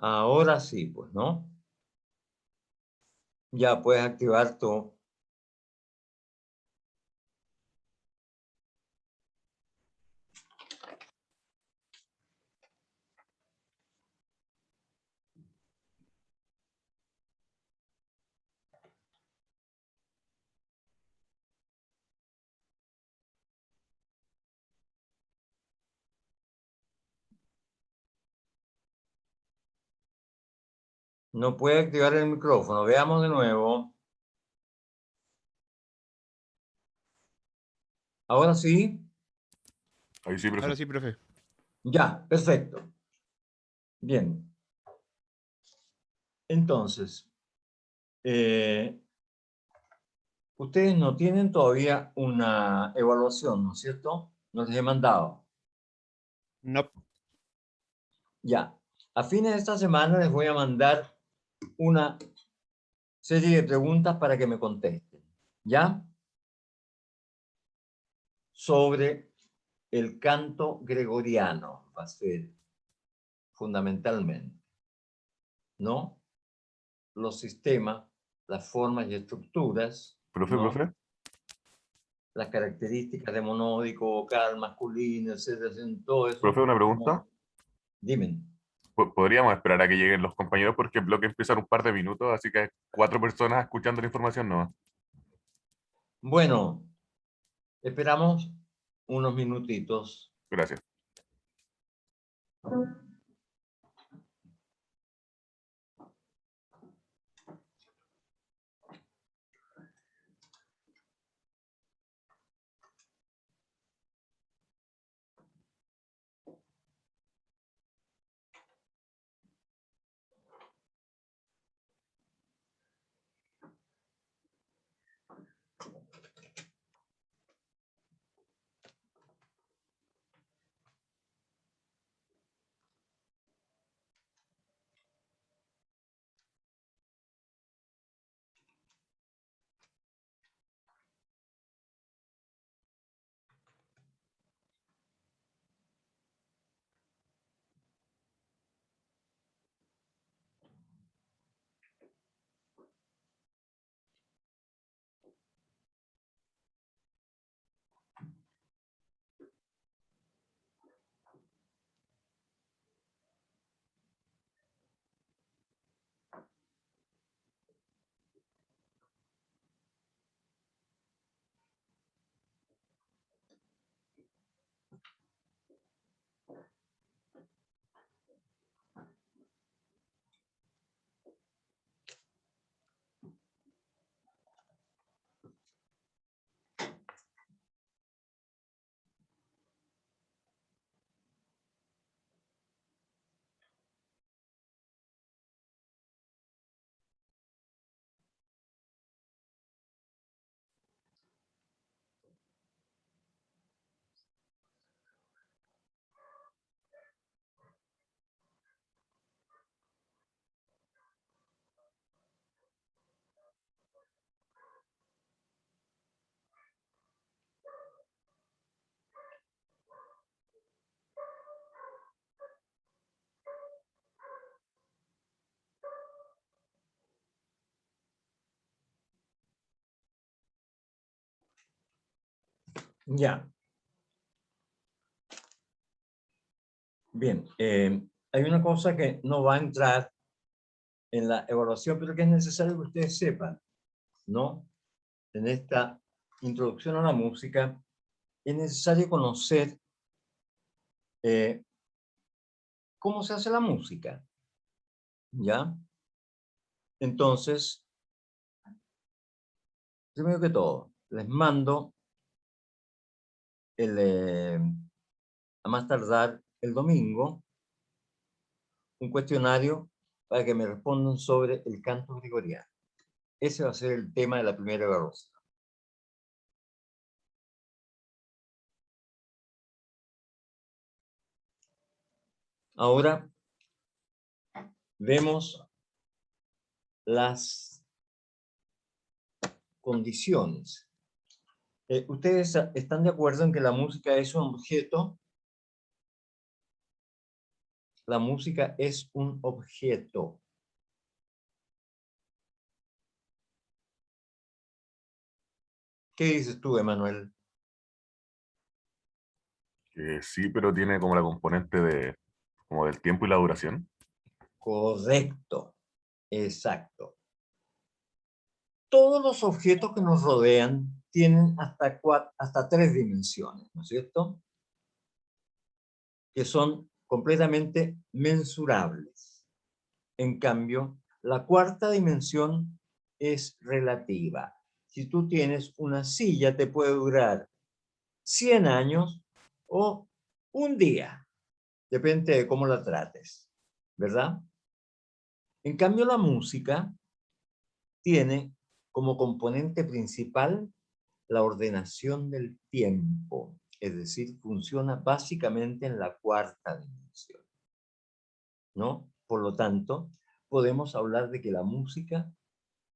Ahora sí, pues, ¿no? Ya puedes activar tu... No puede activar el micrófono. Veamos de nuevo. Ahora sí. Ahí sí, profe. Ahora sí, profe. Ya, perfecto. Bien. Entonces, ustedes no tienen todavía una evaluación, ¿no es cierto? No les he mandado. No. Ya. A fines de esta semana les voy a mandar una serie de preguntas para que me contesten. ¿Ya? Sobre el canto gregoriano, va a ser fundamentalmente, ¿no? Los sistemas, las formas y estructuras, Profe, ¿no? profe. Las características de monódico, vocal, masculino, etcétera, todo eso. Profe, una ¿No? pregunta. Dime. Podríamos esperar a que lleguen los compañeros porque el bloque empieza en un par de minutos, así que 4 personas escuchando la información no. Bueno, esperamos unos minutitos. Gracias. Ya. Bien. Hay una cosa que no va a entrar en la evaluación, pero que es necesario que ustedes sepan, ¿no? En esta introducción a la música, es necesario conocer cómo se hace la música, ¿ya? Entonces, primero que todo, les mando a más tardar el domingo un cuestionario para que me respondan sobre el canto gregoriano. Ese va a ser el tema de la primera evaluación. Ahora vemos las condiciones. ¿Ustedes están de acuerdo en que la música es un objeto? la música es un objeto. ¿Qué dices tú, Emanuel? Sí, pero tiene como la componente de, como del tiempo y la duración. Correcto, exacto. Todos los objetos que nos rodean tienen hasta 3 dimensiones, ¿no es cierto? Que son completamente mensurables. En cambio, la cuarta dimensión es relativa. Si tú tienes una silla, te puede durar 100 años o un día, depende de cómo la trates, ¿verdad? En cambio, la música tiene como componente principal la ordenación del tiempo, es decir, funciona básicamente en la cuarta dimensión, ¿no? Por lo tanto, podemos hablar de que la música,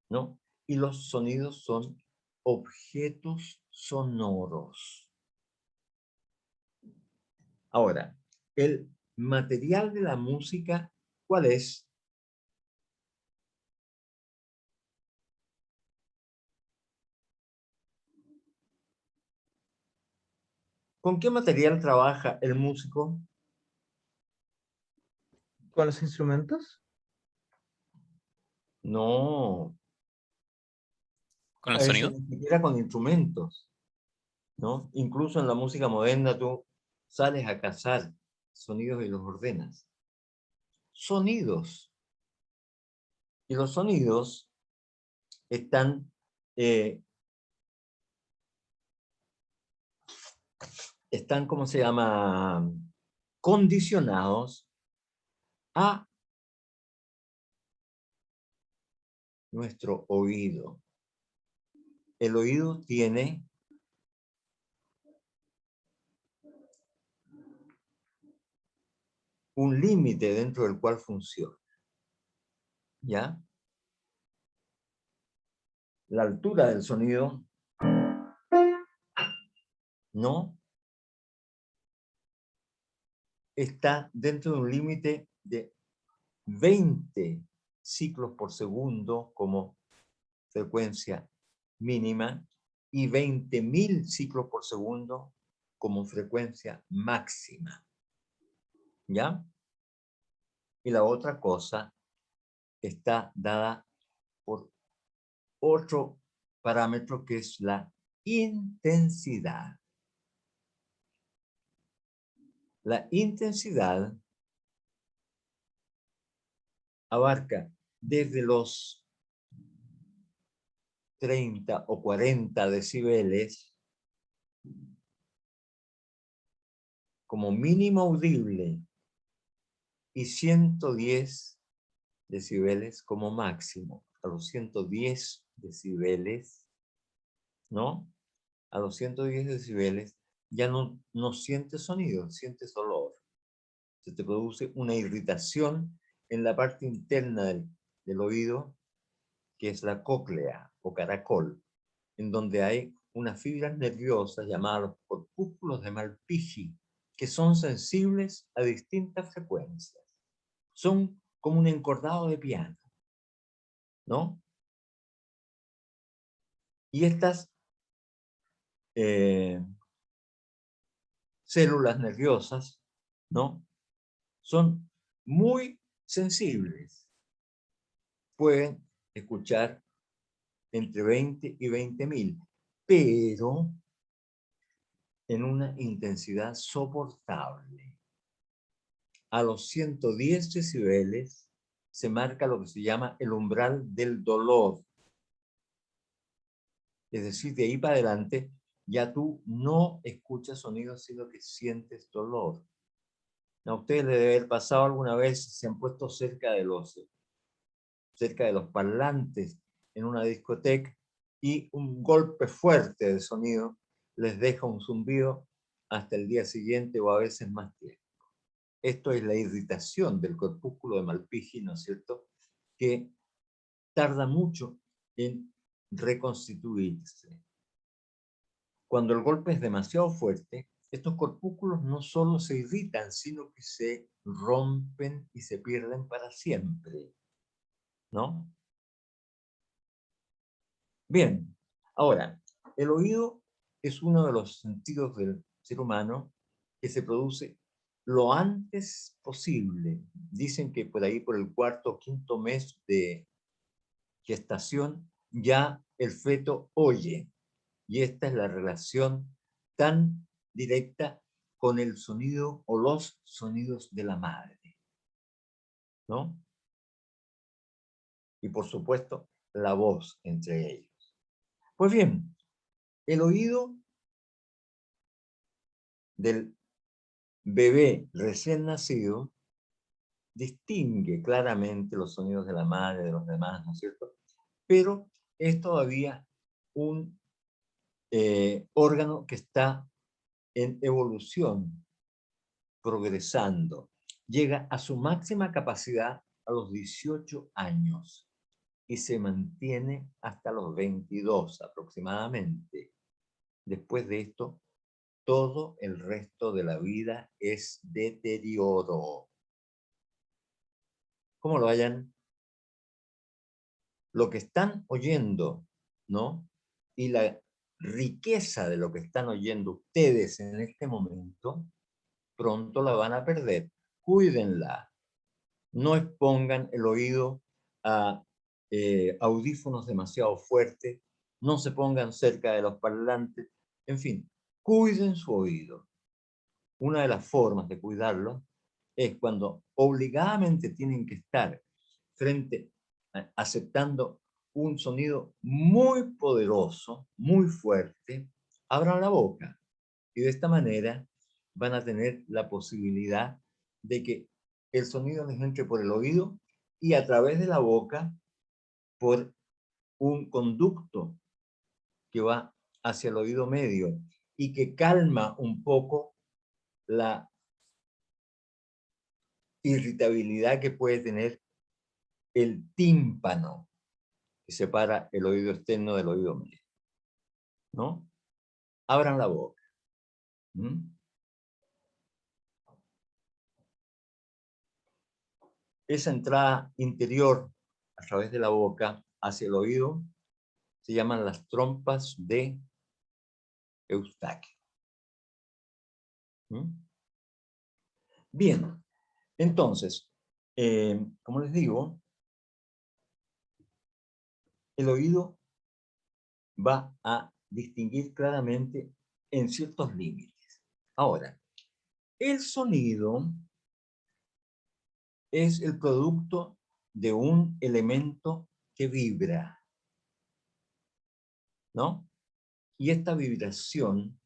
¿no? Y los sonidos son objetos sonoros. Ahora, el material de la música, ¿cuál es? ¿Con qué material trabaja el músico? ¿Con los instrumentos? No, ¿Con a el veces sonido? ni siquiera con instrumentos, ¿no? Incluso en la música moderna tú sales a cazar sonidos y los ordenas. Sonidos. Y los sonidos están, ¿cómo se llama? Condicionados a nuestro oído. El oído tiene un límite dentro del cual funciona, ¿ya? La altura del sonido no está dentro de un límite de 20 ciclos por segundo como frecuencia mínima y 20.000 ciclos por segundo como frecuencia máxima, ¿ya? Y la otra cosa está dada por otro parámetro que es la intensidad. La intensidad abarca desde los 30 o 40 decibeles como mínimo audible y 110 decibeles como máximo. A los 110 decibeles, ¿no? A los 110 decibeles ya no sientes sonido, sientes olor. Se te produce una irritación en la parte interna del oído, que es la cóclea o caracol, en donde hay unas fibras nerviosas llamadas los corpúsculos de Malpighi, que son sensibles a distintas frecuencias. Son como un encordado de piano, ¿no? Y estas células nerviosas, ¿no? Son muy sensibles. Pueden escuchar entre 20 y 20.000, pero en una intensidad soportable. A los 110 decibeles se marca lo que se llama el umbral del dolor. Es decir, de ahí para adelante ya tú no escuchas sonidos, sino que sientes dolor. A ustedes les debe haber pasado alguna vez, se han puesto cerca de los parlantes en una discoteca y un golpe fuerte de sonido les deja un zumbido hasta el día siguiente o a veces más tiempo. Esto es la irritación del corpúsculo de Malpighi, ¿no es cierto?, que tarda mucho en reconstituirse. Cuando el golpe es demasiado fuerte, estos corpúsculos no solo se irritan, sino que se rompen y se pierden para siempre, ¿no? Bien, ahora, el oído es uno de los sentidos del ser humano que se produce lo antes posible. Dicen que por ahí, por el cuarto o quinto mes de gestación, ya el feto oye. Y esta es la relación tan directa con el sonido o los sonidos de la madre, ¿no? Y por supuesto, la voz entre ellos. Pues bien, el oído del bebé recién nacido distingue claramente los sonidos de la madre de los demás, ¿no es cierto? Pero es todavía un órgano que está en evolución, progresando. Llega a su máxima capacidad a los 18 años y se mantiene hasta los 22 aproximadamente. Después de esto, todo el resto de la vida es deterioro. ¿Cómo lo hayan? Lo que están oyendo, ¿no? Y la riqueza de lo que están oyendo ustedes en este momento, pronto la van a perder. Cuídenla. No expongan el oído a audífonos demasiado fuertes, no se pongan cerca de los parlantes, en fin, cuiden su oído. Una de las formas de cuidarlo es cuando obligadamente tienen que estar aceptando un sonido muy poderoso, muy fuerte, abran la boca y de esta manera van a tener la posibilidad de que el sonido les entre por el oído y a través de la boca por un conducto que va hacia el oído medio y que calma un poco la irritabilidad que puede tener el tímpano que separa el oído externo del oído medio, ¿no? Abran la boca. ¿Mm? Esa entrada interior a través de la boca hacia el oído se llaman las trompas de Eustaquio. ¿Mm? Bien, entonces, como les digo, el oído va a distinguir claramente en ciertos límites. Ahora, el sonido es el producto de un elemento que vibra, ¿no? Y esta vibración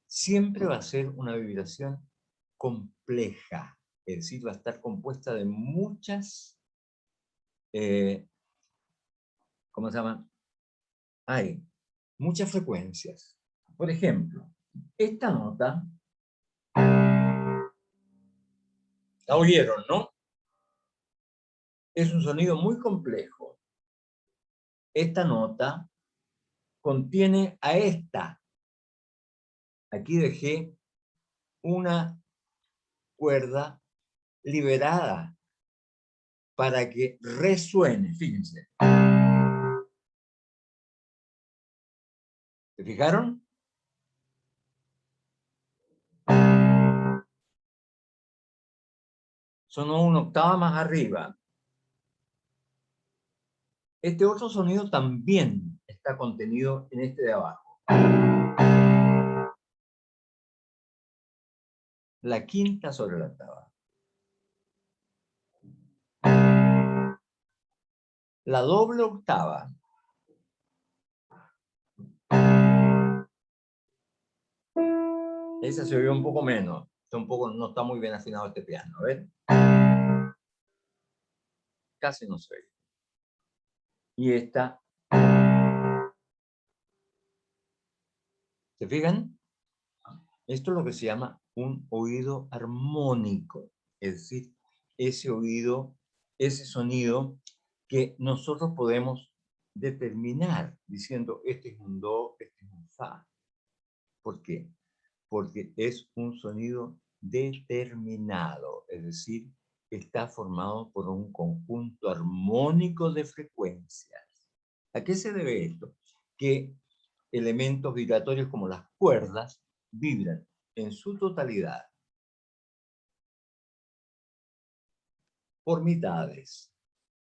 siempre va a ser una vibración compleja, es decir, va a estar compuesta de muchas, ¿cómo se llama? Hay muchas frecuencias. Por ejemplo, esta nota, ¿la oyeron, no? Es un sonido muy complejo. Esta nota contiene a esta. Aquí dejé una cuerda liberada para que resuene, fíjense. ¿Se fijaron? Sonó una octava más arriba. Este otro sonido también está contenido en este de abajo. La quinta sobre la octava. La doble octava. Esa se oyó un poco menos. No está muy bien afinado este piano. A ver. Casi no se oye. Y esta. ¿Se fijan? Esto es lo que se llama un oído armónico. Es decir, ese oído, ese sonido que nosotros podemos determinar diciendo este es un do, este es un fa. ¿Por qué? porque es un sonido determinado, es decir, está formado por un conjunto armónico de frecuencias. ¿A qué se debe esto? Que elementos vibratorios como las cuerdas vibran en su totalidad por mitades,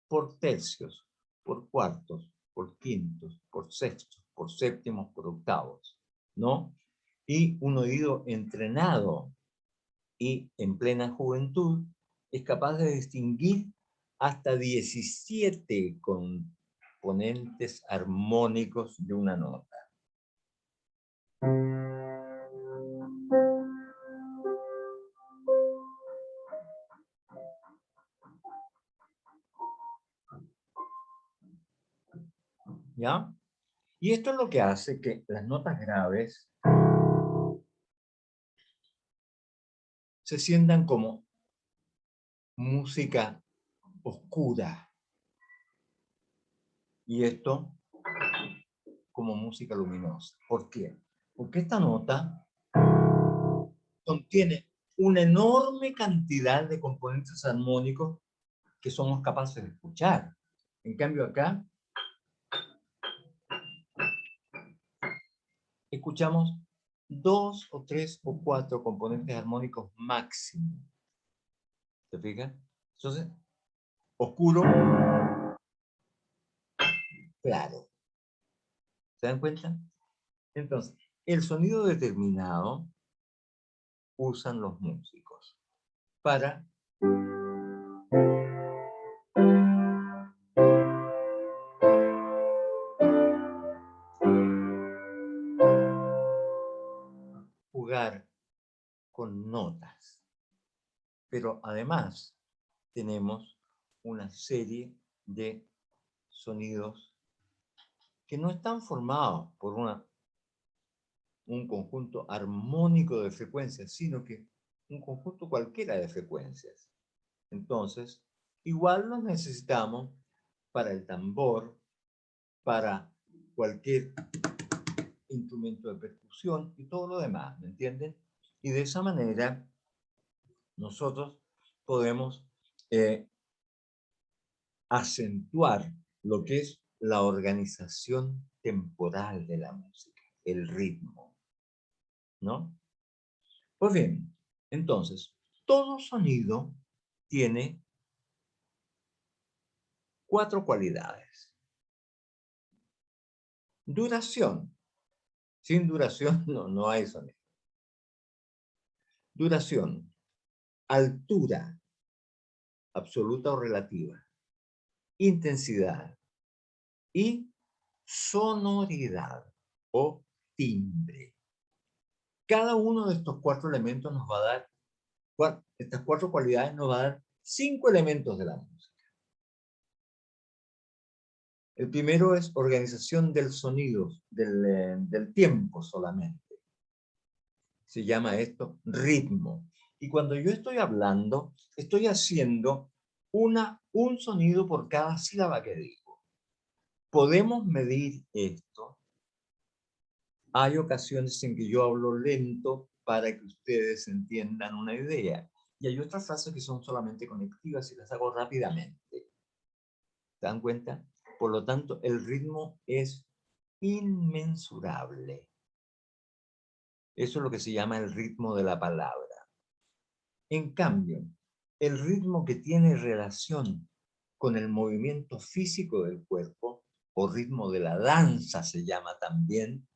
por tercios, por cuartos, por quintos, por sextos, por séptimos, por octavos, ¿no? Y un oído entrenado y en plena juventud es capaz de distinguir hasta 17 componentes armónicos de una nota. ¿Ya? Y esto es lo que hace que las notas graves se sientan como música oscura. Y esto como música luminosa. ¿Por qué? Porque esta nota contiene una enorme cantidad de componentes armónicos que somos capaces de escuchar. En cambio acá escuchamos 2 o 3 o 4 componentes armónicos máximo. ¿Se fijan? Entonces, oscuro, claro. ¿Se dan cuenta? Entonces, el sonido determinado usan los músicos para jugar con notas. Pero además tenemos una serie de sonidos que no están formados por un conjunto armónico de frecuencias, sino que un conjunto cualquiera de frecuencias. Entonces, igual los necesitamos para el tambor, para cualquier instrumento de percusión y todo lo demás, ¿me entienden? Y de esa manera nosotros podemos acentuar lo que es la organización temporal de la música, el ritmo, ¿no? Pues bien, entonces, todo sonido tiene 4 cualidades. Duración. Sin duración no hay sonido. Duración. Altura, absoluta o relativa. Intensidad. Y sonoridad o timbre. Cada uno de estos 4 elementos nos va a dar, estas 4 cualidades nos va a dar 5 elementos de la música. El primero es organización del sonido, del tiempo solamente. Se llama esto ritmo. Y cuando yo estoy hablando, estoy haciendo un sonido por cada sílaba que digo. Podemos medir esto. Hay ocasiones en que yo hablo lento para que ustedes entiendan una idea. Y hay otras frases que son solamente conectivas y las hago rápidamente. ¿Se dan cuenta? Por lo tanto, el ritmo es inmensurable. Eso es lo que se llama el ritmo de la palabra. En cambio, el ritmo que tiene relación con el movimiento físico del cuerpo, o ritmo de la danza se llama también,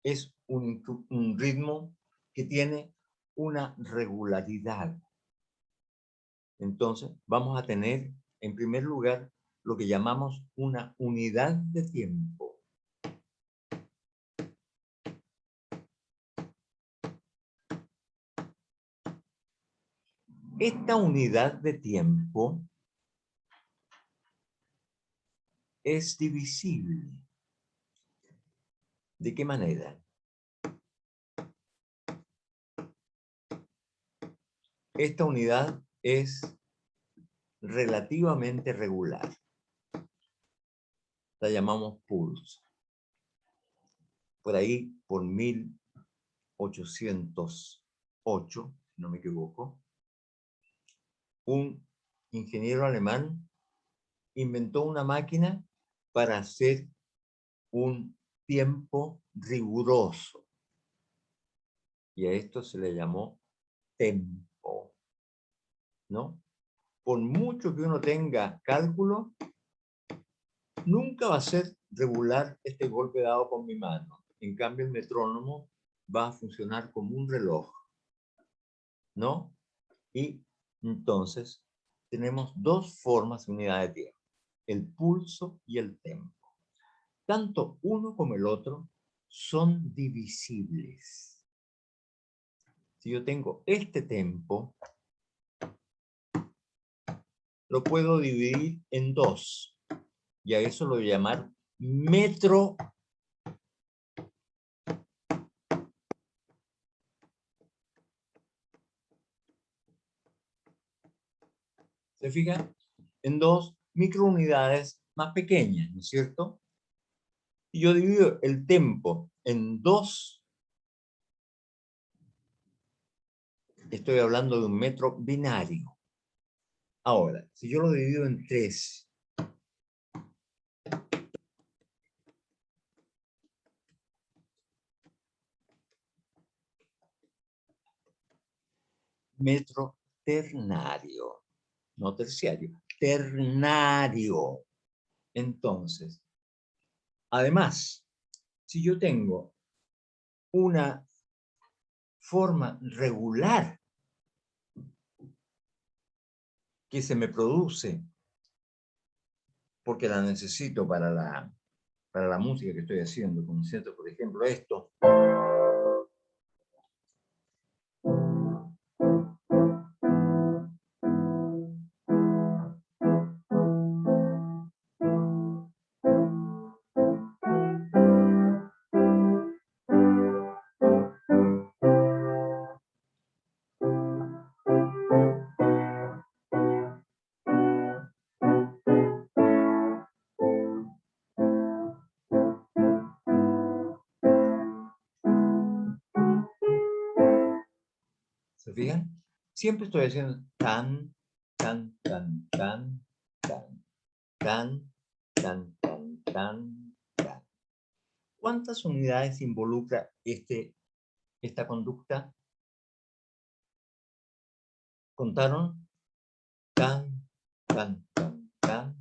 es un ritmo que tiene una regularidad. Entonces, vamos a tener, en primer lugar, lo que llamamos una unidad de tiempo. Esta unidad de tiempo es divisible. ¿De qué manera? Esta unidad es relativamente regular. La llamamos pulso. Por ahí, por 1000 1808, si no me equivoco, un ingeniero alemán inventó una máquina para hacer un tiempo riguroso. Y a esto se le llamó tempo, ¿no? Por mucho que uno tenga cálculo, nunca va a ser regular este golpe dado con mi mano. En cambio, el metrónomo va a funcionar como un reloj, ¿no? Y entonces tenemos dos formas de unidad de tiempo, el pulso y el tempo. Tanto uno como el otro son divisibles. Si yo tengo este tempo, lo puedo dividir en dos. Y a eso lo voy a llamar metro. ¿Se fijan? En dos microunidades más pequeñas, ¿no es cierto? Y yo divido el tempo en dos. Estoy hablando de un metro binario. Ahora, si yo lo divido en tres, metro ternario, no terciario, ternario. Entonces, además, si yo tengo una forma regular que se me produce porque la necesito para la música que estoy haciendo, como siento, por ejemplo, esto. ¿Se fijan? Siempre estoy haciendo tan, tan, tan, tan, tan, tan, tan, tan, tan, tan. ¿Cuántas unidades involucra esta conducta? ¿Contaron? Tan, tan, tan, tan,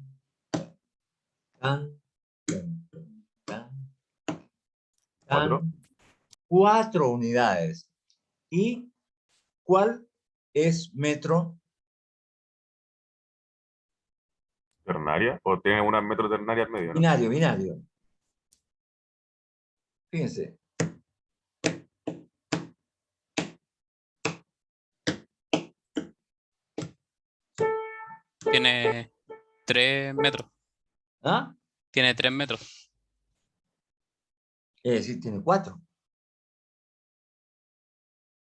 tan, tan, tan, ¿Cuatro? tan. 4 unidades. ¿Y cuál es metro? ¿Ternaria? ¿O tiene una metro ternaria al medio, no? Binario, binario. Fíjense. Tiene 3 metros. ¿Ah? Tiene 3 metros. Es decir, tiene 4.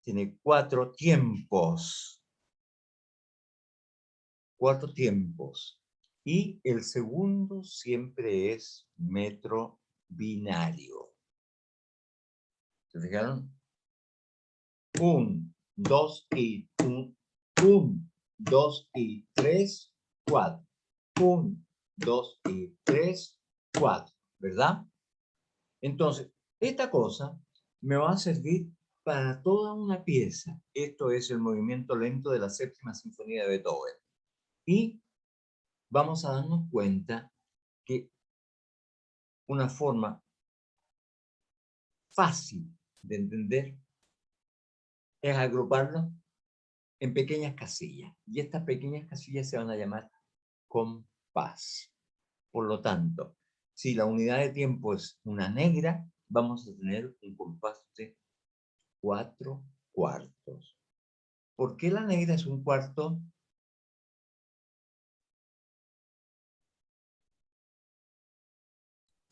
Tiene 4 tiempos. 4 tiempos. Y el segundo siempre es metro binario. ¿Se fijaron? 1, 2 y 1, 2 y 3, 4. 1, 2 y 3, 4. ¿Verdad? Entonces, esta cosa me va a servir para toda una pieza. Esto es el movimiento lento de la séptima sinfonía de Beethoven. Y vamos a darnos cuenta que una forma fácil de entender es agruparlo en pequeñas casillas. Y estas pequeñas casillas se van a llamar compás. Por lo tanto, si la unidad de tiempo es una negra, vamos a tener un compás de 4 cuartos. ¿Por qué la negra es un cuarto?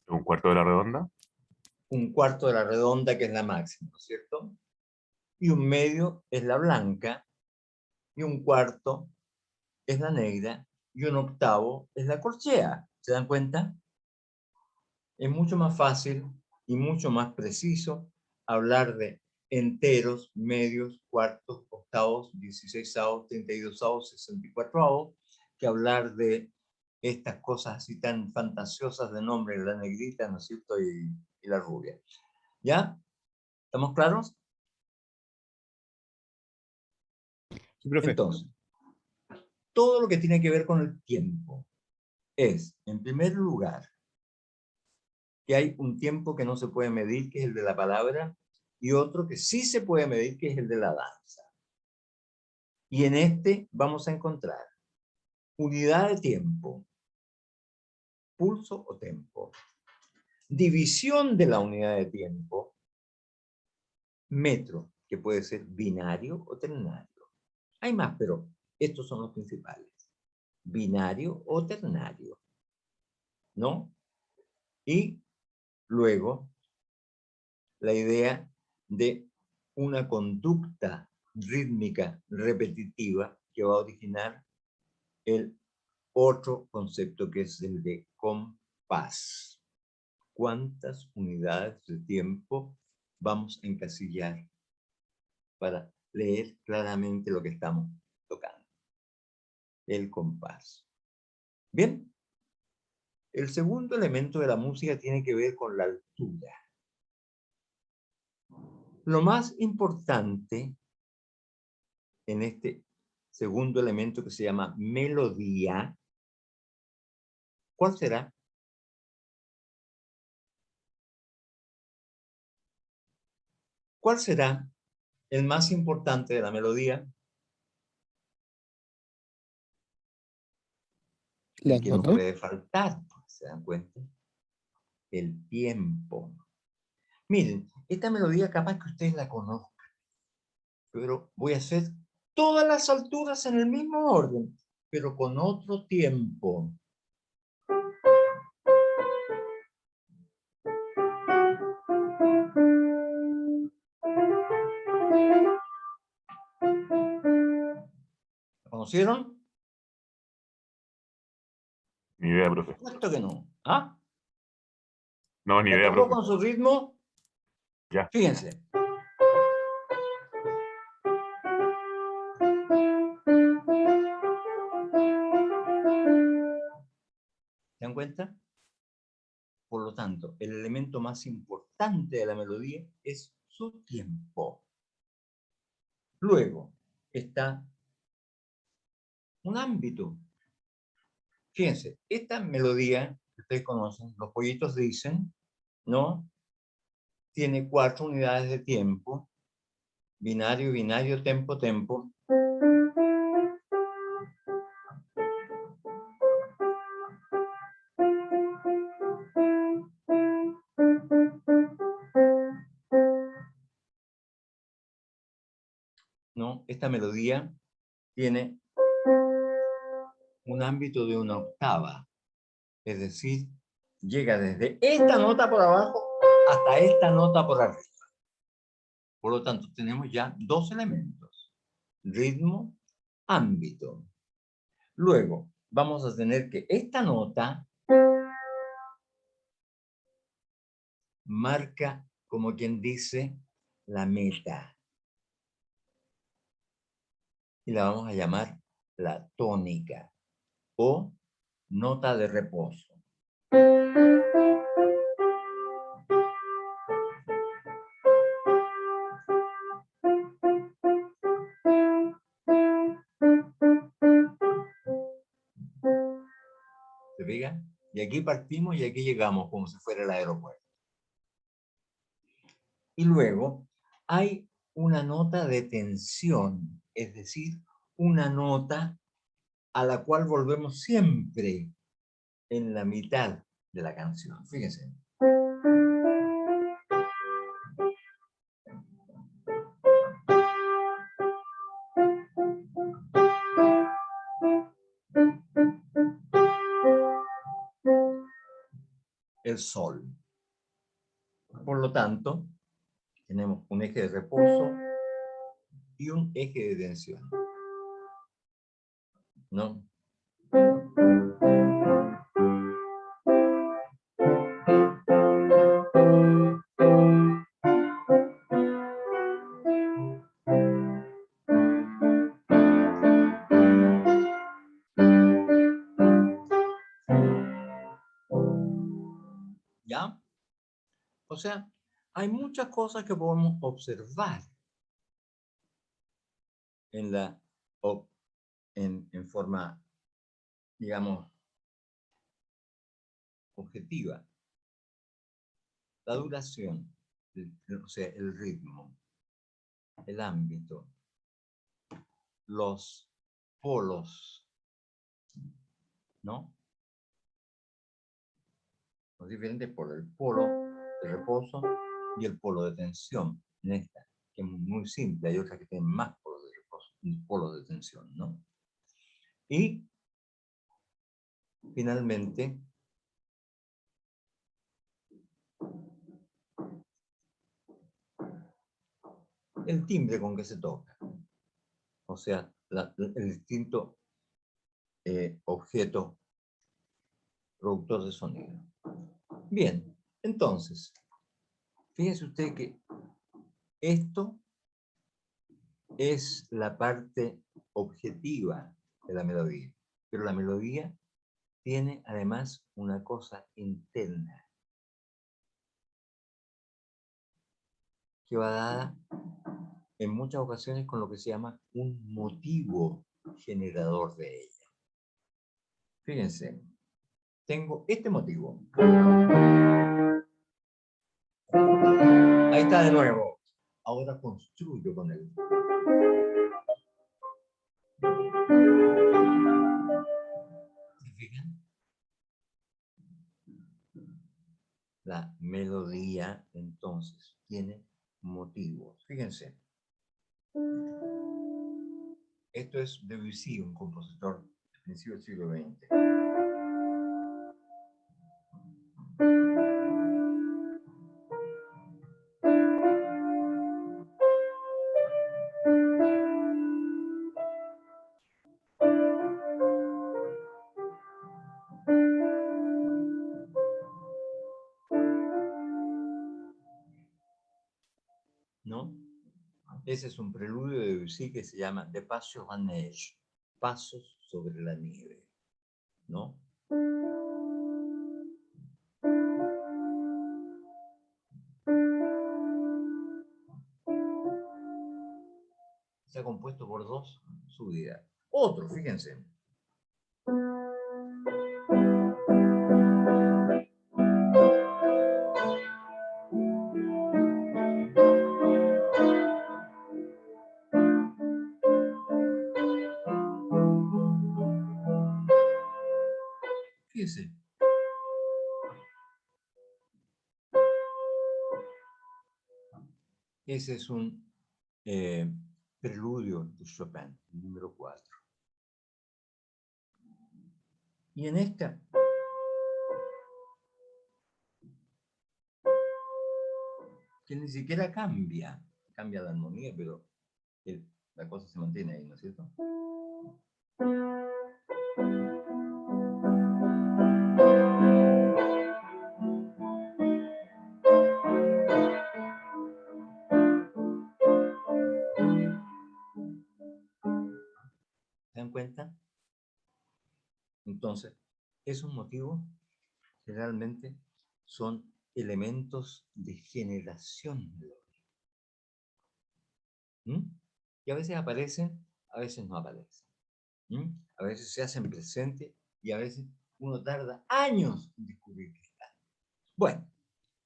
¿Un cuarto de la redonda? Un cuarto de la redonda, que es la máxima, ¿no es cierto? Y un medio es la blanca, y un cuarto es la negra, y un octavo es la corchea. ¿Se dan cuenta? Es mucho más fácil y mucho más preciso hablar de enteros, medios, cuartos, octavos, 16avos, 32avos, 64avos, que hablar de estas cosas así tan fantasiosas de nombre, la negrita, ¿no es cierto? Y la rubia. ¿Ya? ¿Estamos claros? Sí, profe. Entonces, todo lo que tiene que ver con el tiempo es, en primer lugar, que hay un tiempo que no se puede medir, que es el de la palabra, y otro que sí se puede medir, que es el de la danza. Y en este vamos a encontrar unidad de tiempo, pulso o tempo, división de la unidad de tiempo, metro, que puede ser binario o ternario. Hay más, pero estos son los principales. Binario o ternario, ¿no? Y luego, la idea de una conducta rítmica repetitiva que va a originar el otro concepto que es el de compás. ¿Cuántas unidades de tiempo vamos a encasillar para leer claramente lo que estamos tocando? El compás. Bien. El segundo elemento de la música tiene que ver con la altura. Lo más importante en este segundo elemento que se llama melodía, ¿cuál será? ¿Cuál será el más importante de la melodía? El que no puede faltar, ¿se dan cuenta? El tiempo. Miren, esta melodía capaz que ustedes la conozcan, pero voy a hacer todas las alturas en el mismo orden, pero con otro tiempo. ¿Conocieron? Ni idea, profe. Por supuesto que no. ¿Ah? No, ni ¿La idea, tocó profe. con su ritmo? Ya. Fíjense. ¿Se dan cuenta? Por lo tanto, el elemento más importante de la melodía es su tiempo. Luego está un ámbito. Fíjense, esta melodía que ustedes conocen, los pollitos dicen, ¿no? Tiene 4 unidades de tiempo. Binario, binario, tempo, tempo. ¿No? Esta melodía tiene un ámbito de una octava. Es decir, llega desde esta nota por abajo hasta esta nota por arriba. Por lo tanto, tenemos ya 2 elementos. Ritmo, ámbito. Luego, vamos a tener que esta nota marca, como quien dice, la meta. Y la vamos a llamar la tónica o nota de reposo. ¿Se fijan? Y aquí partimos y aquí llegamos como si fuera el aeropuerto. Y luego hay una nota de tensión, es decir, una nota a la cual volvemos siempre en la mitad de la canción. Fíjense. El sol. Por lo tanto, tenemos un eje de reposo y un eje de tensión. ¿No? sea, hay muchas cosas que podemos observar en la en forma, digamos, objetiva. La duración, o sea, el ritmo, el ámbito, los polos, ¿no? Los diferentes polos, el polo de reposo y el polo de tensión, en esta, que es muy simple, hay otras que tienen más polos de reposo y polos de tensión, ¿no? Y finalmente, el timbre con que se toca, o sea, el distinto objeto productor de sonido. Bien, entonces, fíjese usted que esto es la parte objetiva de la melodía, pero la melodía tiene además una cosa interna que va dada en muchas ocasiones con lo que se llama un motivo generador de ella. Fíjense, tengo este motivo. Ahí está de nuevo. Ahora construyo con él. ¿Se fijan? La melodía, entonces, tiene motivos. Fíjense. Esto es Debussy, un compositor del principio del siglo XX. ¿No? Ese es un preludio de Debussy que se llama De Pas sur la neige, pasos sobre la nieve, ¿no? Está compuesto por dos subidas. Otro, fíjense. Fíjense. Ese es un preludio de Chopin, el número 4. Y en esta, que ni siquiera cambia la armonía, pero la cosa se mantiene ahí, ¿no es cierto? ¿Se dan cuenta? Entonces, esos motivos generalmente son elementos de generación melódica. Y a veces aparecen, a veces no aparecen. A veces se hacen presentes y a veces uno tarda años en descubrir que están. Bueno,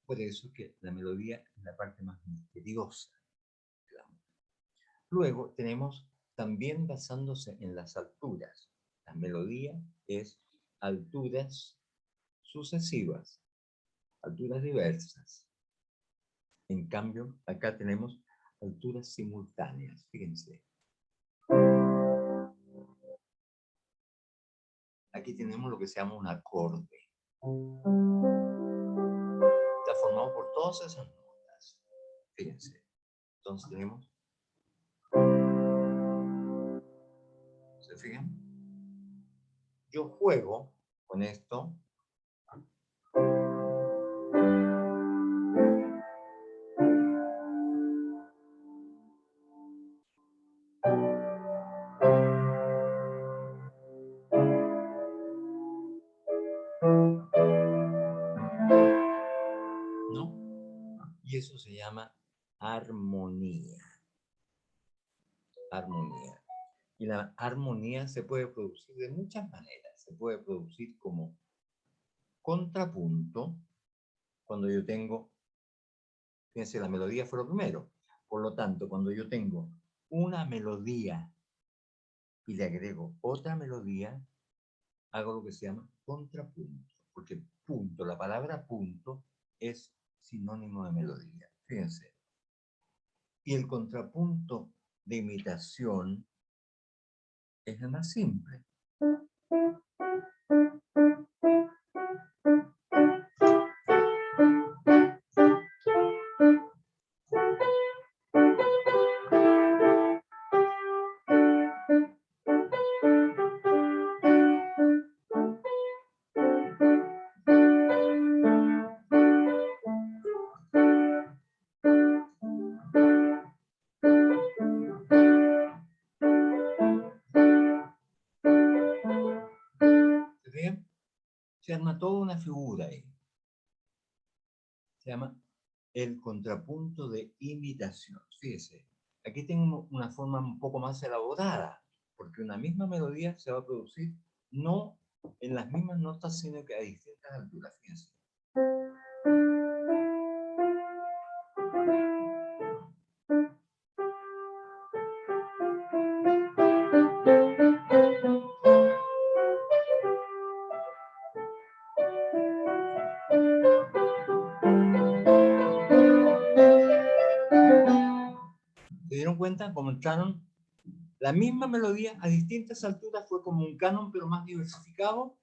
por eso es que la melodía es la parte más misteriosa de la música. Luego tenemos también basándose en las alturas. La melodía es alturas sucesivas, alturas diversas. En cambio, acá tenemos alturas simultáneas. Fíjense. Aquí tenemos lo que se llama un acorde. Está formado por todas esas notas. Fíjense. Entonces tenemos. ¿Se fijan? Yo juego con esto. ¿No? Eso se llama armonía. Armonía. Y la armonía se puede producir de muchas maneras. Se puede producir como contrapunto, cuando yo tengo, fíjense, la melodía fue lo primero. Por lo tanto, cuando yo tengo una melodía y le agrego otra melodía, hago lo que se llama contrapunto. Porque punto, la palabra punto es sinónimo de melodía. Fíjense. Y el contrapunto de imitación es el más simple. ¿Se fijan? Se arma toda una figura ahí. Se llama el contrapunto de imitación. Fíjese, aquí tengo una forma un poco más elaborada, porque una misma melodía se va a producir no en las mismas notas, sino que a distintas alturas. Fíjense. ¿Se dieron cuenta cómo entraron? La misma melodía a distintas alturas fue como un canon, pero más diversificado.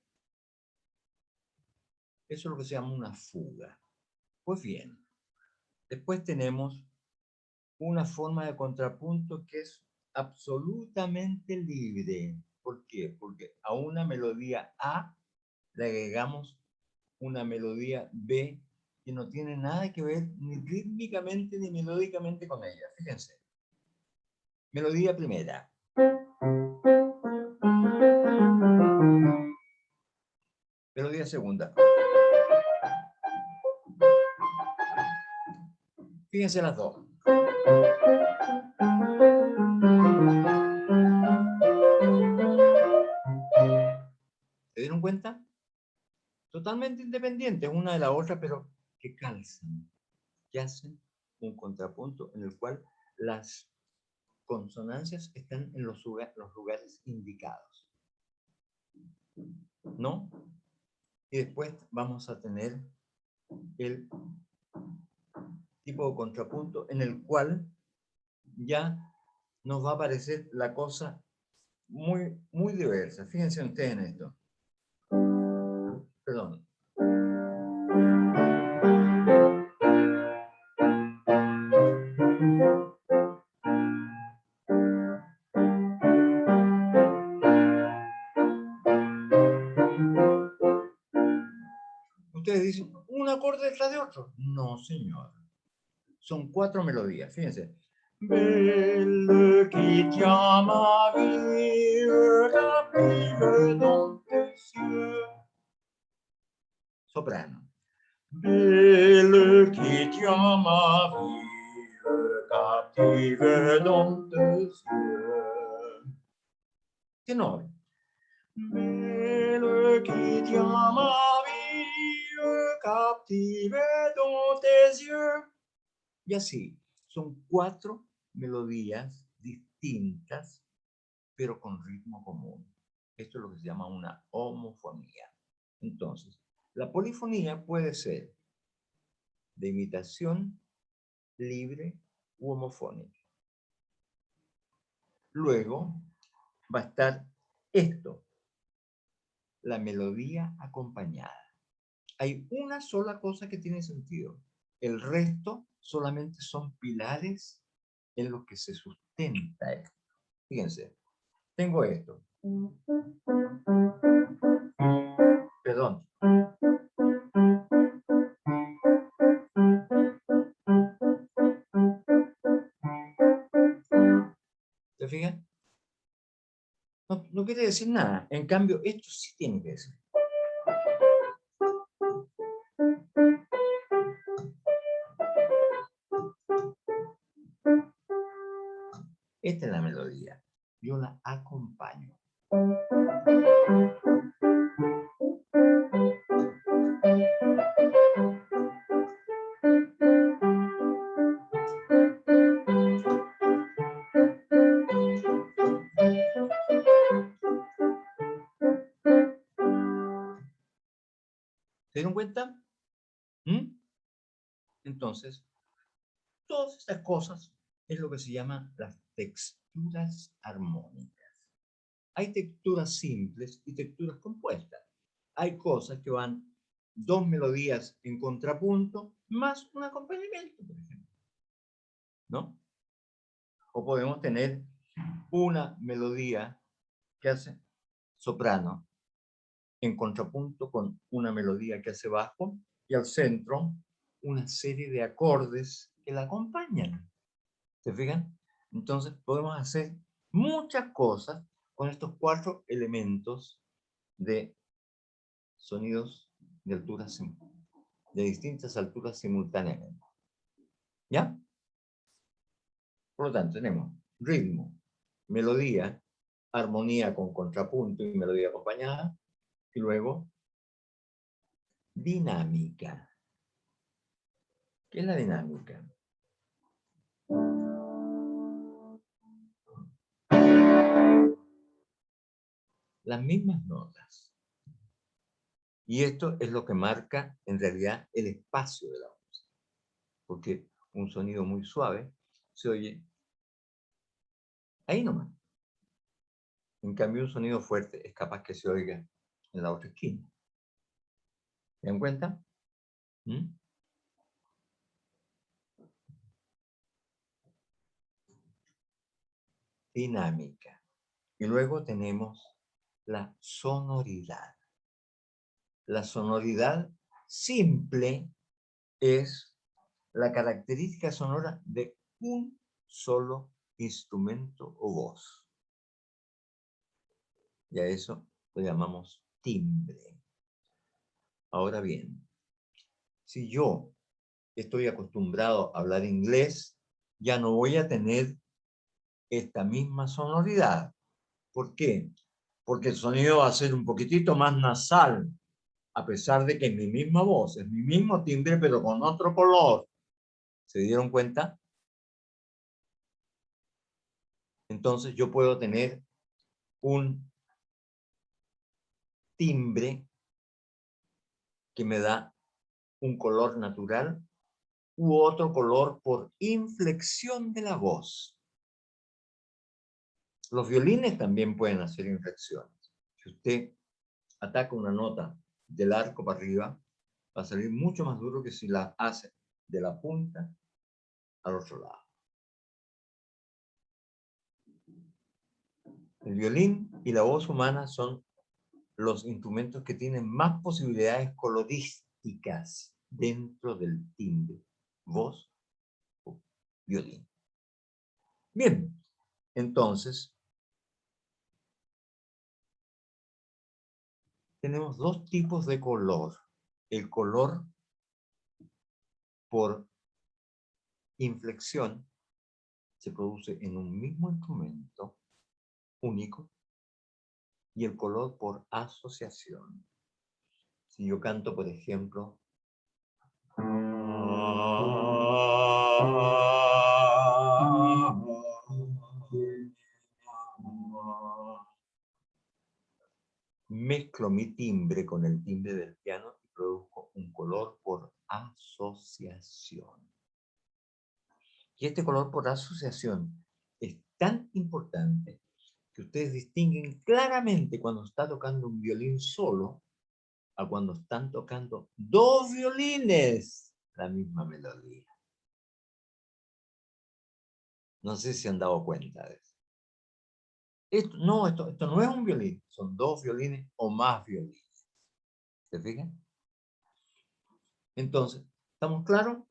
Eso es lo que se llama una fuga. Pues bien, después tenemos una forma de contrapunto que es absolutamente libre. ¿Por qué? Porque a una melodía A le agregamos una melodía B que no tiene nada que ver ni rítmicamente ni melódicamente con ella. Fíjense. Melodía primera. Melodía segunda. Fíjense las dos. ¿Se dieron cuenta? Totalmente independientes una de la otra, pero que calzan, que hacen un contrapunto en el cual las consonancias están en los lugares indicados. ¿No? Y después vamos a tener el tipo de contrapunto en el cual ya nos va a aparecer la cosa muy, muy diversa. Fíjense ustedes en esto. Perdón. Ustedes dicen, ¿un acorde detrás de otro? No, señor. Son 4 melodías, fíjense. Belle qui tient ma vie, captive dans tes yeux. Soprano. Belle qui tient ma vie, captive dans tes yeux. Tenor. Belle qui tient ma vie, captive dans tes yeux. Y así, son 4 melodías distintas, pero con ritmo común. Esto es lo que se llama una homofonía. Entonces, la polifonía puede ser de imitación libre u homofónica. Luego va a estar esto, la melodía acompañada. Hay una sola cosa que tiene sentido. El resto solamente son pilares en los que se sustenta esto. Fíjense, tengo esto. Perdón. ¿Se fijan? No quiere decir nada. En cambio, esto sí tiene que decir. Esta es la melodía. Yo la acompaño. ¿Se dieron cuenta? ¿Mm? Entonces, todas estas cosas es lo que se llama las texturas armónicas. Hay texturas simples y texturas compuestas. Hay cosas que van dos melodías en contrapunto más un acompañamiento, por ejemplo, ¿no? O podemos tener una melodía que hace soprano en contrapunto con una melodía que hace bajo y al centro una serie de acordes que la acompañan. ¿Se fijan? Entonces podemos hacer muchas cosas con estos 4 elementos de sonidos de alturas, de distintas alturas simultáneamente. ¿Ya? Por lo tanto, tenemos ritmo, melodía, armonía con contrapunto y melodía acompañada, y luego dinámica. ¿Qué es la dinámica? Las mismas notas. Y esto es lo que marca en realidad el espacio de la música. Porque un sonido muy suave se oye ahí nomás. En cambio, un sonido fuerte es capaz que se oiga en la otra esquina. ¿Se dan cuenta? ¿Mm? Dinámica. Y luego tenemos la sonoridad. La sonoridad simple es la característica sonora de un solo instrumento o voz. Y a eso lo llamamos timbre. Ahora bien, si yo estoy acostumbrado a hablar inglés, ya no voy a tener esta misma sonoridad. ¿Por qué? Porque el sonido va a ser un poquitito más nasal, a pesar de que es mi misma voz, es mi mismo timbre, pero con otro color. ¿Se dieron cuenta? Entonces yo puedo tener un timbre que me da un color natural u otro color por inflexión de la voz. Los violines también pueden hacer inflexiones. Si usted ataca una nota del arco para arriba, va a salir mucho más duro que si la hace de la punta al otro lado. El violín y la voz humana son los instrumentos que tienen más posibilidades colorísticas dentro del timbre, voz o violín. Bien, entonces tenemos dos tipos de color. El color por inflexión se produce en un mismo instrumento único y el color por asociación. Si yo canto, por ejemplo, mezclo mi timbre con el timbre del piano y produzco un color por asociación. Y este color por asociación es tan importante que ustedes distinguen claramente cuando está tocando un violín solo a cuando están tocando dos violines la misma melodía. No sé si han dado cuenta de eso. Esto no es un violín, son dos violines o más violines. ¿Se fijan? Entonces, ¿estamos claros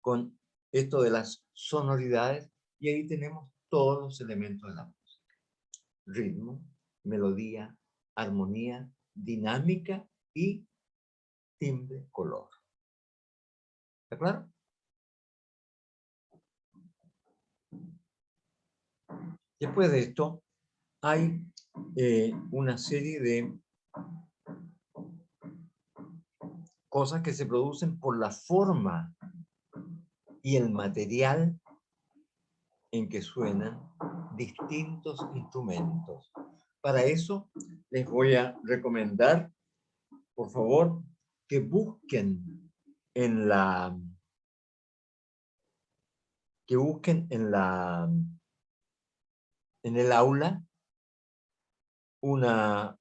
con esto de las sonoridades? Y ahí tenemos todos los elementos de la música. Ritmo, melodía, armonía, dinámica y timbre, color. ¿Está claro? Después de esto, hay una serie de cosas que se producen por la forma y el material en que suenan distintos instrumentos. Para eso, les voy a recomendar, por favor, que busquen en la en el aula una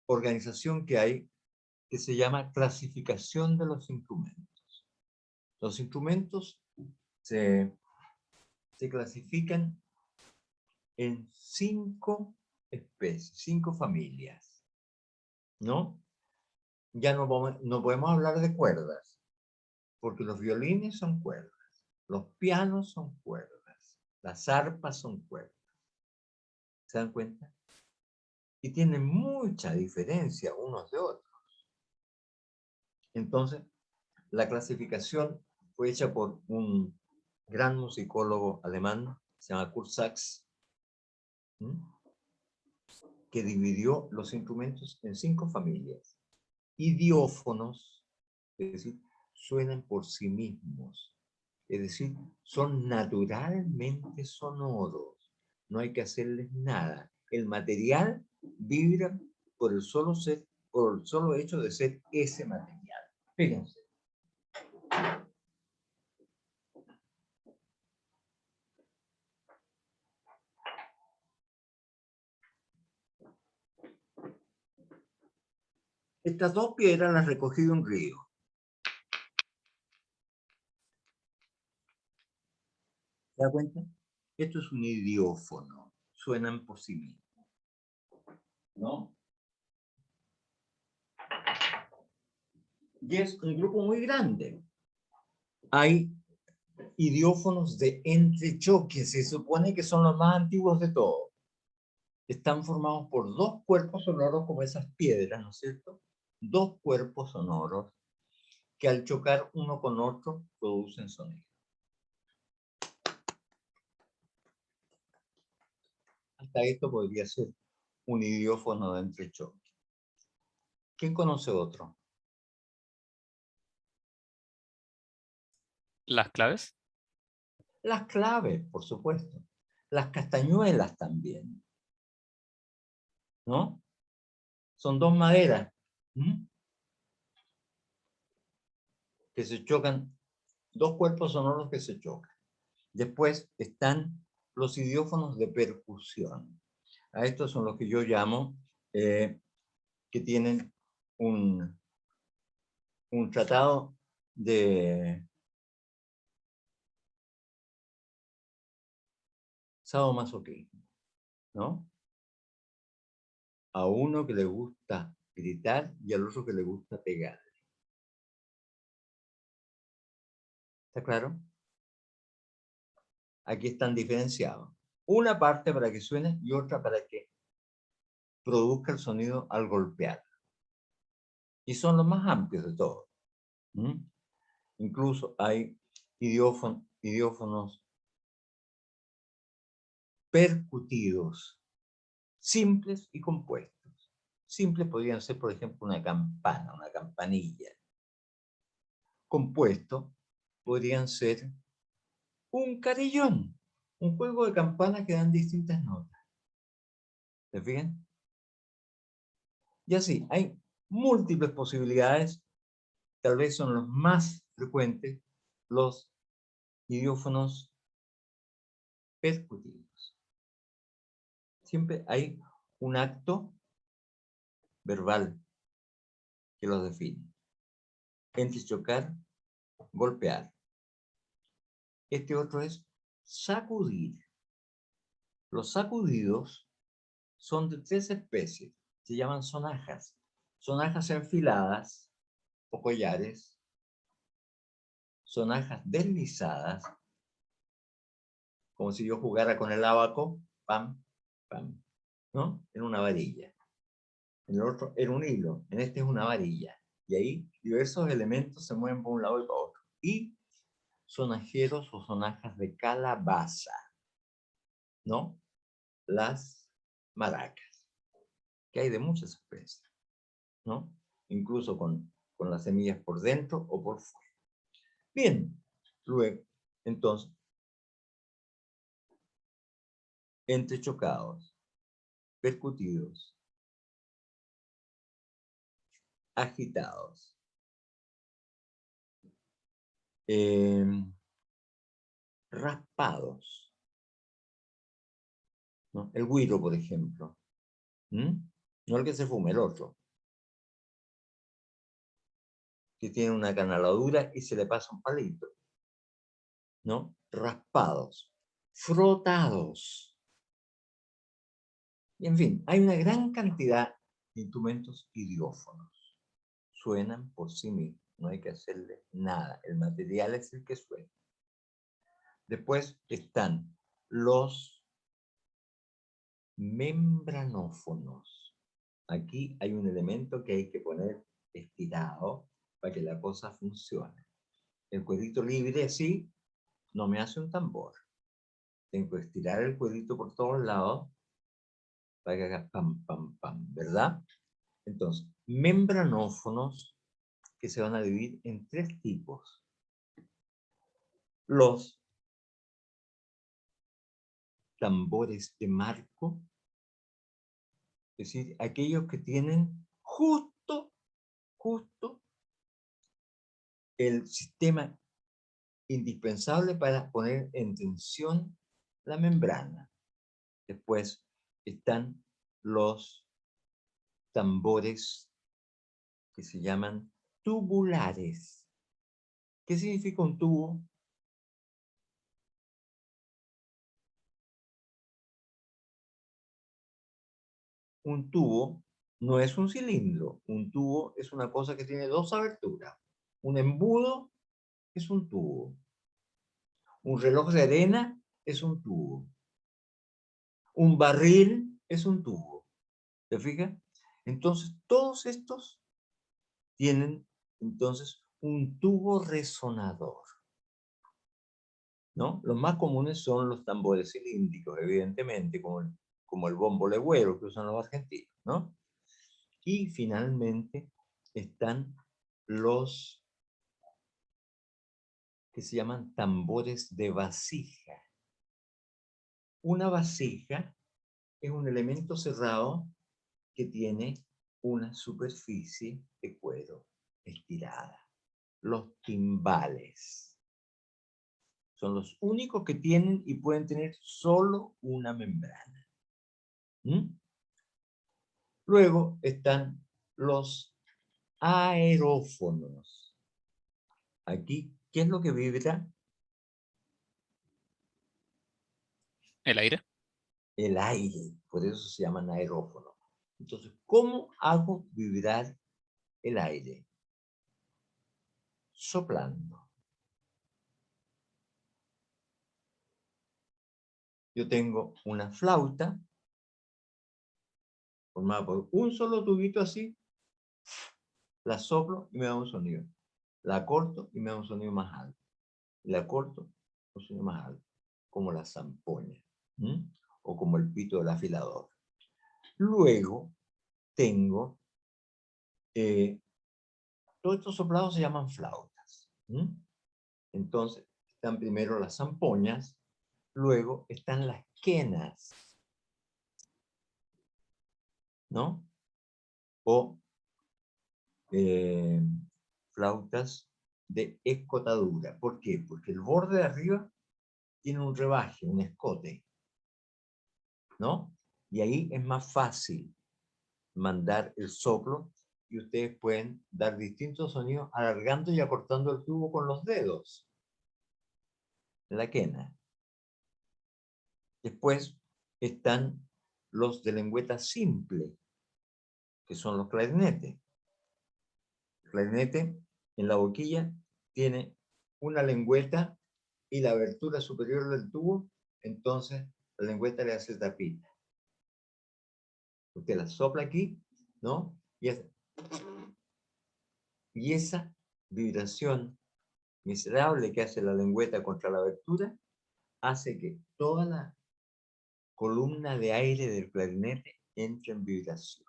organización que hay que se llama clasificación de los instrumentos. Los instrumentos se clasifican en 5 especies, 5 familias, ¿no? Ya no podemos hablar de cuerdas, porque los violines son cuerdas, los pianos son cuerdas, las arpas son cuerdas. ¿Se dan cuenta? Y tienen mucha diferencia unos de otros. Entonces, la clasificación fue hecha por un gran musicólogo alemán, se llama Kurt Sachs, que dividió los instrumentos en 5 familias. Idiófonos, es decir, suenan por sí mismos, es decir, son naturalmente sonoros, no hay que hacerles nada. El material vibra por el solo hecho de ser ese material. Fíjense. Estas 2 piedras las recogí de un río. ¿Se da cuenta? Esto es un idiófono. Suenan por sí mismos, ¿no? Y es un grupo muy grande. Hay idiófonos de entrechoque, se supone que son los más antiguos de todos. Están formados por 2 cuerpos sonoros como esas piedras, ¿no es cierto? 2 cuerpos sonoros que al chocar uno con otro producen sonido. Hasta esto podría ser un idiófono de entrechoque. ¿Quién conoce otro? Las claves. Las claves, por supuesto. Las castañuelas también, ¿no? Son 2 maderas que se chocan, 2 cuerpos sonoros que se chocan. Después están los idiófonos de percusión. A estos son los que yo llamo que tienen un tratado de sadomasoquismo, ¿no? A uno que le gusta gritar y al otro que le gusta pegar. ¿Está claro? Aquí están diferenciados. Una parte para que suene y otra para que produzca el sonido al golpear. Y son los más amplios de todos. Incluso hay idiófonos percutidos, simples y compuestos. Simples podrían ser, por ejemplo, una campana, una campanilla. Compuestos podrían ser un carillón, un juego de campanas que dan distintas notas. ¿Se fijan? Y así, hay múltiples posibilidades, tal vez son los más frecuentes, los idiófonos percutidos. Siempre hay un acto verbal que los define. Entrechocar, golpear. Este otro es sacudir. Los sacudidos son de 3 especies. Se llaman sonajas. Sonajas enfiladas o collares. Sonajas deslizadas. Como si yo jugara con el abaco. Pam, pam. ¿No? En una varilla. En el otro, en un hilo. En este es una varilla. Y ahí diversos elementos se mueven por un lado y para otro. Y sonajeros o sonajas de calabaza. ¿no? Las maracas, que hay de muchas especies, ¿no? Incluso con las semillas por dentro o por fuera. Bien, luego, entonces, entrechocados, percutidos, agitados, raspados, ¿no? El güiro, por ejemplo. No el que se fume, el otro. Que tiene una canaladura y se le pasa un palito. ¿No? Raspados, frotados. Y en fin, hay una gran cantidad de instrumentos idiófonos. Suenan por sí mismos, no hay que hacerle nada. El material es el que suena. Después están los membranófonos. Aquí hay un elemento que hay que poner estirado para que la cosa funcione. El cuerito libre así no me hace un tambor. Tengo que estirar el cuerito por todos lados para que haga pam, pam, pam, ¿verdad? Entonces, membranófonos que se van a dividir en 3 tipos. Los tambores de marco, es decir, aquellos que tienen justo el sistema indispensable para poner en tensión la membrana. Después están los tambores que se llaman tubulares. ¿Qué significa un tubo? Un tubo no es un cilindro. Un tubo es una cosa que tiene 2 aberturas. Un embudo es un tubo. Un reloj de arena es un tubo. Un barril es un tubo. ¿Te fijas? Entonces, todos estos tienen entonces un tubo resonador, ¿no? Los más comunes son los tambores cilíndricos, evidentemente, como el bombo legüero que usan los argentinos, ¿no? Y finalmente están los que se llaman tambores de vasija. Una vasija es un elemento cerrado que tiene una superficie de cuero estirada. Los timbales son los únicos que tienen y pueden tener solo una membrana. Luego están los aerófonos. Aquí, ¿qué es lo que vibra? El aire. El aire, por eso se llaman aerófonos. Entonces, ¿cómo hago vibrar el aire? Soplando. Yo tengo una flauta formada por un solo tubito así, la soplo y me da un sonido. La corto y me da un sonido más alto. La corto, un sonido más alto, como la zampoña, o como el pito del afilador. Luego tengo, todos estos soplados se llaman flautas. Entonces, están primero las zampoñas, luego están las quenas, ¿no? O flautas de escotadura. ¿Por qué? Porque el borde de arriba tiene un rebaje, un escote, ¿no? Y ahí es más fácil mandar el soplo y ustedes pueden dar distintos sonidos alargando y acortando el tubo con los dedos. La quena. Después están los de lengüeta simple, que son los clarinetes. El clarinete en la boquilla tiene una lengüeta y la abertura superior del tubo, entonces la lengüeta le hace tapita. Usted la sopla aquí, ¿no? Y esa vibración miserable que hace la lengüeta contra la abertura hace que toda columna de aire del clarinete entra en vibración.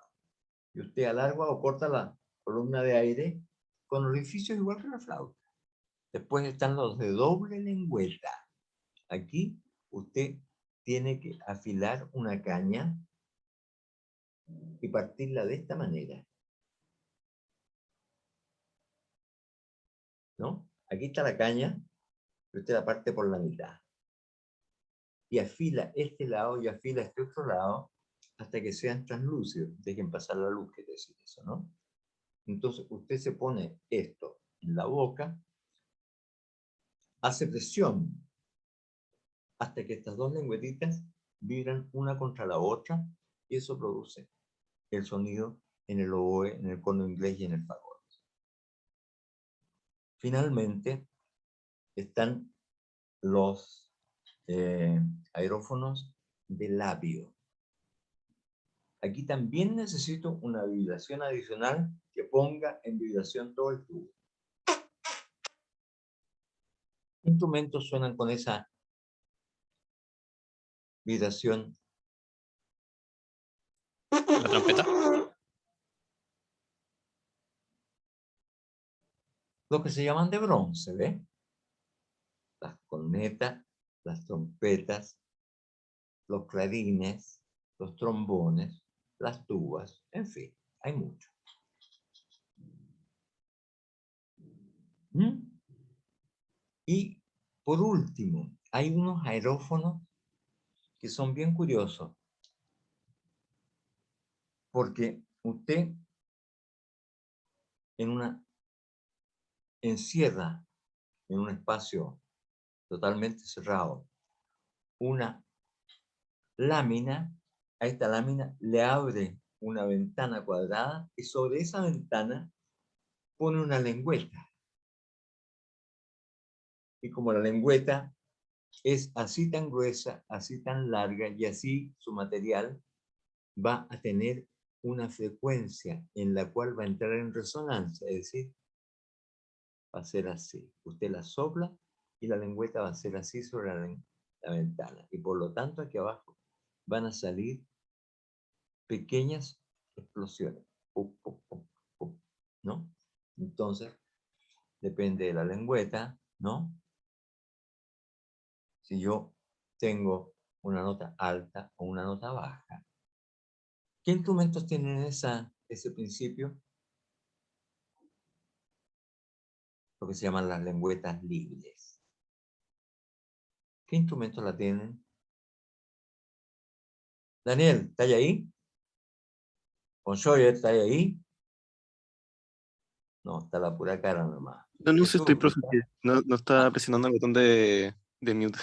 Y usted alarga o corta la columna de aire con orificios igual que la flauta. Después están los de doble lengüeta. Aquí usted tiene que afilar una caña y partirla de esta manera. ¿No? Aquí está la caña, y usted la parte por la mitad. Y afila este lado y afila este otro lado hasta que sean translúcidos. Dejen pasar la luz, quiere decir eso, ¿no? Entonces usted se pone esto en la boca, hace presión hasta que estas dos lengüetitas vibran una contra la otra y eso produce el sonido en el oboe, en el corno inglés y en el fagot. Finalmente están los aerófonos de labio. Aquí también necesito una vibración adicional que ponga en vibración todo el tubo. ¿Qué instrumentos suenan con esa vibración? La trompeta. Los que se llaman de bronce, ¿ve? Las cornetas, las trompetas, los clarines, los trombones, las tubas, en fin, hay muchos. ¿Mm? Y por último, hay unos aerófonos que son bien curiosos, porque usted encierra en un espacio totalmente cerrado una lámina, a esta lámina le abre una ventana cuadrada y sobre esa ventana pone una lengüeta. Y como la lengüeta es así tan gruesa, así tan larga y así su material va a tener una frecuencia en la cual va a entrar en resonancia, es decir, va a ser así. Usted la sopla y la lengüeta va a ser así sobre la ventana. Y por lo tanto aquí abajo van a salir pequeñas explosiones. Pum, pum, pum, pum, ¿no? Entonces, depende de la lengüeta, ¿no? Si yo tengo una nota alta o una nota baja. ¿Qué instrumentos tienen ese principio? Lo que se llaman las lengüetas libres. ¿Qué instrumentos la tienen? Daniel, ¿está ahí? ¿Conchoyer está ahí? No, está la pura cara nomás. No, no sé, Jesús, estoy profe. ¿está? No estaba Ah, presionando el botón de mute.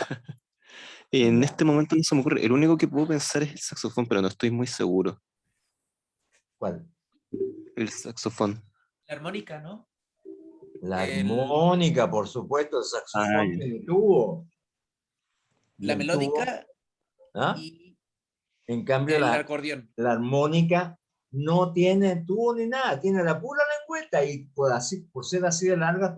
En ya. este momento no se me ocurre. El único que puedo pensar es el saxofón, pero no estoy muy seguro. ¿Cuál? El saxofón. La armónica, ¿no? La El- armónica, por supuesto, el Ah, saxofón ya. tiene tubo. Y la el tubo, melódica ¿ah? y En cambio, el la acordeón. armónica no tiene tubo ni nada, tiene la pura lengüeta y por ser así de larga,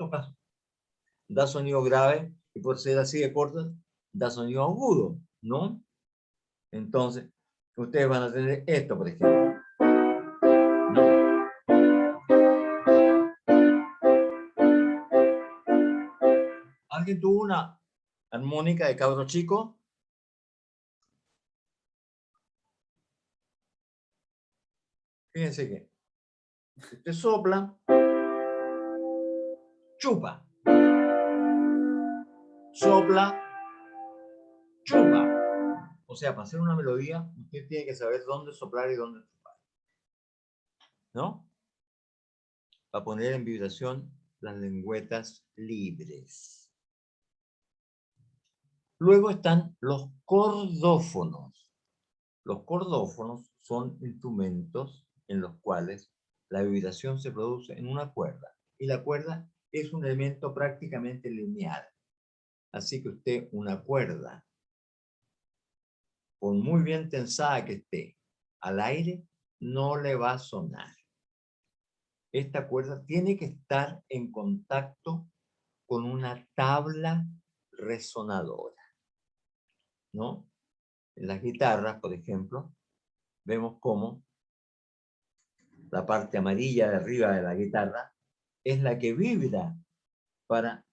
da sonido grave y por ser así de corta, da sonido agudo, ¿no? Entonces, ustedes van a tener esto, por ejemplo. ¿No? ¿Alguien tuvo una armónica de cabro chico? Fíjense que usted sopla, chupa, sopla, chupa. O sea, para hacer una melodía, usted tiene que saber dónde soplar y dónde chupar, ¿no? Para poner en vibración las lengüetas libres. Luego están los cordófonos. Los cordófonos son instrumentos en los cuales la vibración se produce en una cuerda. Y la cuerda es un elemento prácticamente lineal. Así que usted una cuerda, por muy bien tensada que esté, al aire no le va a sonar. Esta cuerda tiene que estar en contacto con una tabla resonadora, ¿no? En las guitarras, por ejemplo, vemos cómo la parte amarilla de arriba de la guitarra es la que vibra para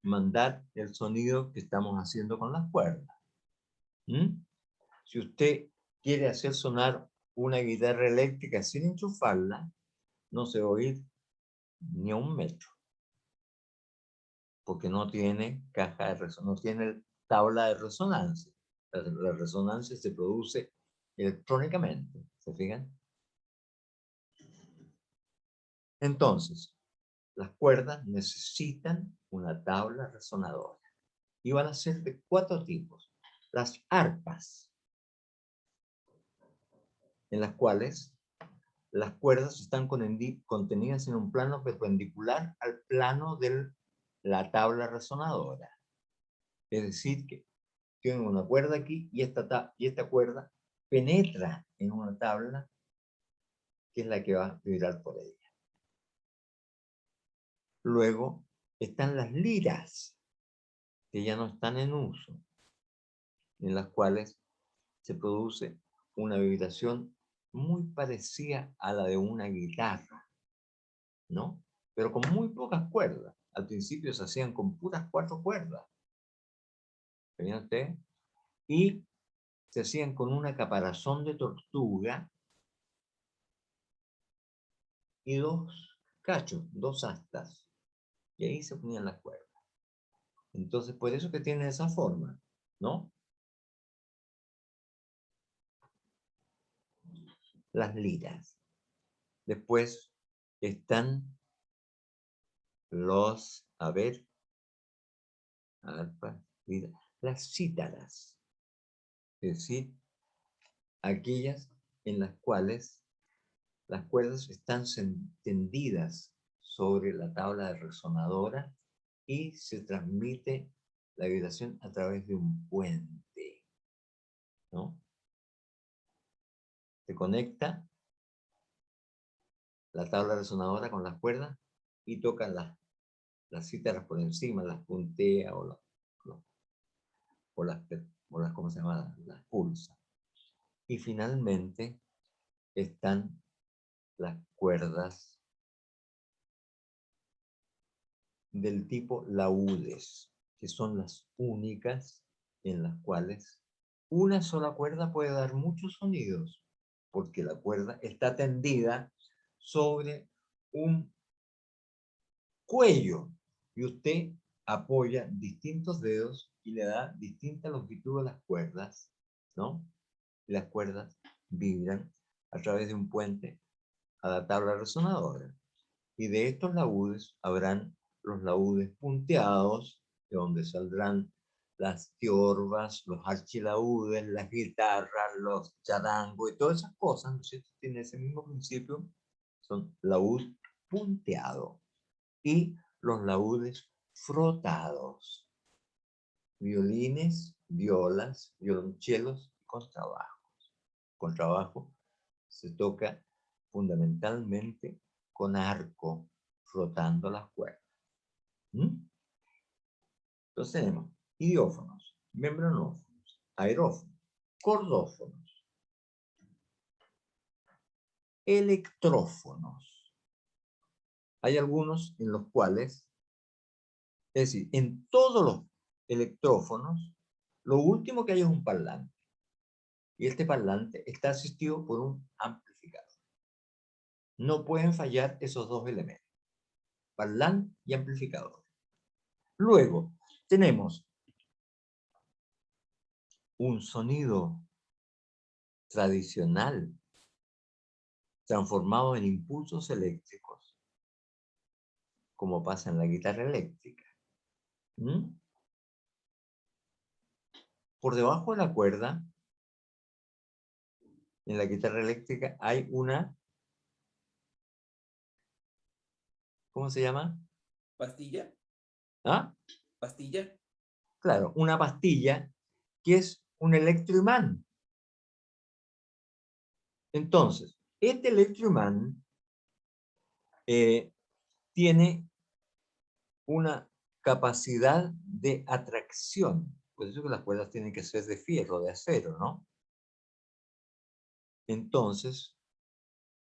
mandar el sonido que estamos haciendo con las cuerdas. ¿Mm? Si usted quiere hacer sonar una guitarra eléctrica sin enchufarla, no se va a oír ni a 1 metro, porque no tiene caja de resonancia, no tiene tabla de resonancia. La resonancia se produce electrónicamente, ¿se fijan? Entonces, las cuerdas necesitan una tabla resonadora y van a ser de 4 tipos. Las arpas, en las cuales las cuerdas están contenidas en un plano perpendicular al plano de la tabla resonadora. Es decir, que tienen una cuerda aquí y esta cuerda penetra en una tabla que es la que va a vibrar por ella. Luego están las liras, que ya no están en uso, en las cuales se produce una vibración muy parecida a la de una guitarra, ¿no? Pero con muy pocas cuerdas. Al principio se hacían con puras 4 cuerdas. ¿Ven ustedes? Y se hacían con una caparazón de tortuga y 2 cachos, 2 astas. Y ahí se ponían las cuerdas. Entonces, por eso que tiene esa forma, ¿no? Las liras. Después están los, arpas, liras, las cítaras. Es decir, aquellas en las cuales las cuerdas están tendidas sobre la tabla de resonadora y se transmite la vibración a través de un puente, ¿no? Se conecta la tabla resonadora con las cuerdas y toca las cítaras por encima, las puntea o las ¿cómo se llama? Las pulsa. Y finalmente están las cuerdas del tipo laúdes, que son las únicas en las cuales una sola cuerda puede dar muchos sonidos, porque la cuerda está tendida sobre un cuello y usted apoya distintos dedos y le da distinta longitud a las cuerdas, ¿no? Y las cuerdas vibran a través de un puente a la tabla resonadora. Y de estos laúdes habrán los laúdes punteados, de donde saldrán las tiorbas, los archilaúdes, las guitarras, los charangos y todas esas cosas, ¿no es cierto? Tienen ese mismo principio, son laúd punteado. Y los laúdes frotados, violines, violas, violonchelos y contrabajos. Contrabajo se toca fundamentalmente con arco, frotando las cuerdas. Entonces tenemos idiófonos, membranófonos, aerófonos, cordófonos, electrófonos. Hay algunos en los cuales, es decir, en todos los electrófonos, lo último que hay es un parlante. Y este parlante está asistido por un amplificador. No pueden fallar esos 2 elementos, parlante y amplificador. Luego, tenemos un sonido tradicional transformado en impulsos eléctricos, como pasa en la guitarra eléctrica. Por debajo de la cuerda, en la guitarra eléctrica hay una, ¿cómo se llama? ¿Pastilla? ¿Ah? ¿Pastilla? Claro, una pastilla que es un electroimán. Entonces, este electroimán tiene una capacidad de atracción. Por eso que las cuerdas tienen que ser de fierro, de acero, ¿no? Entonces,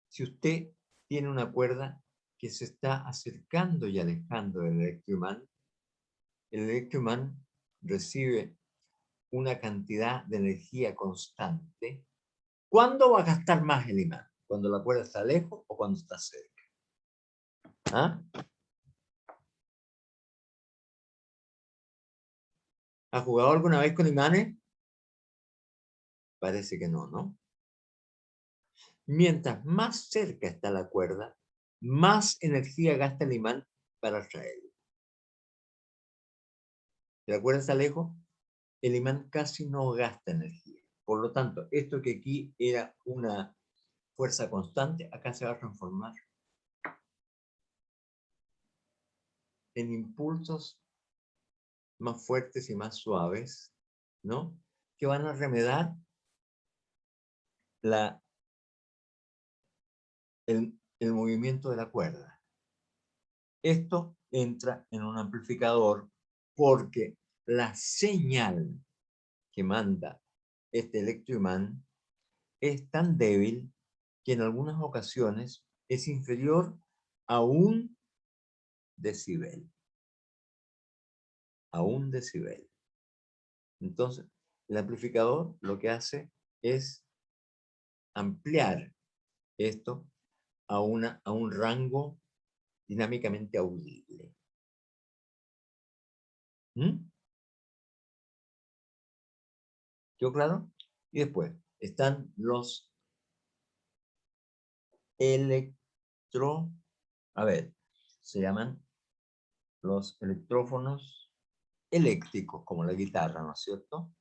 si usted tiene una cuerda que se está acercando y alejando del electroimán, el electroimán recibe una cantidad de energía constante. ¿Cuándo va a gastar más el imán? ¿Cuando la cuerda está lejos o cuando está cerca? ¿Ah? ¿Ha jugado alguna vez con imanes? Parece que no, ¿no? Mientras más cerca está la cuerda, más energía gasta el imán para atraerlo. Si la cuerda está lejos, el imán casi no gasta energía. Por lo tanto, esto que aquí era una fuerza constante, acá se va a transformar en impulsos más fuertes y más suaves, ¿no? Que van a remedar el movimiento de la cuerda. Esto entra en un amplificador porque la señal que manda este electroimán es tan débil que en algunas ocasiones es inferior a 1 decibel. A 1 decibel. Entonces, el amplificador lo que hace es ampliar esto a un rango dinámicamente audible. ¿Quedó claro? Y después están los se llaman los electrófonos eléctricos, como la guitarra, ¿no es cierto?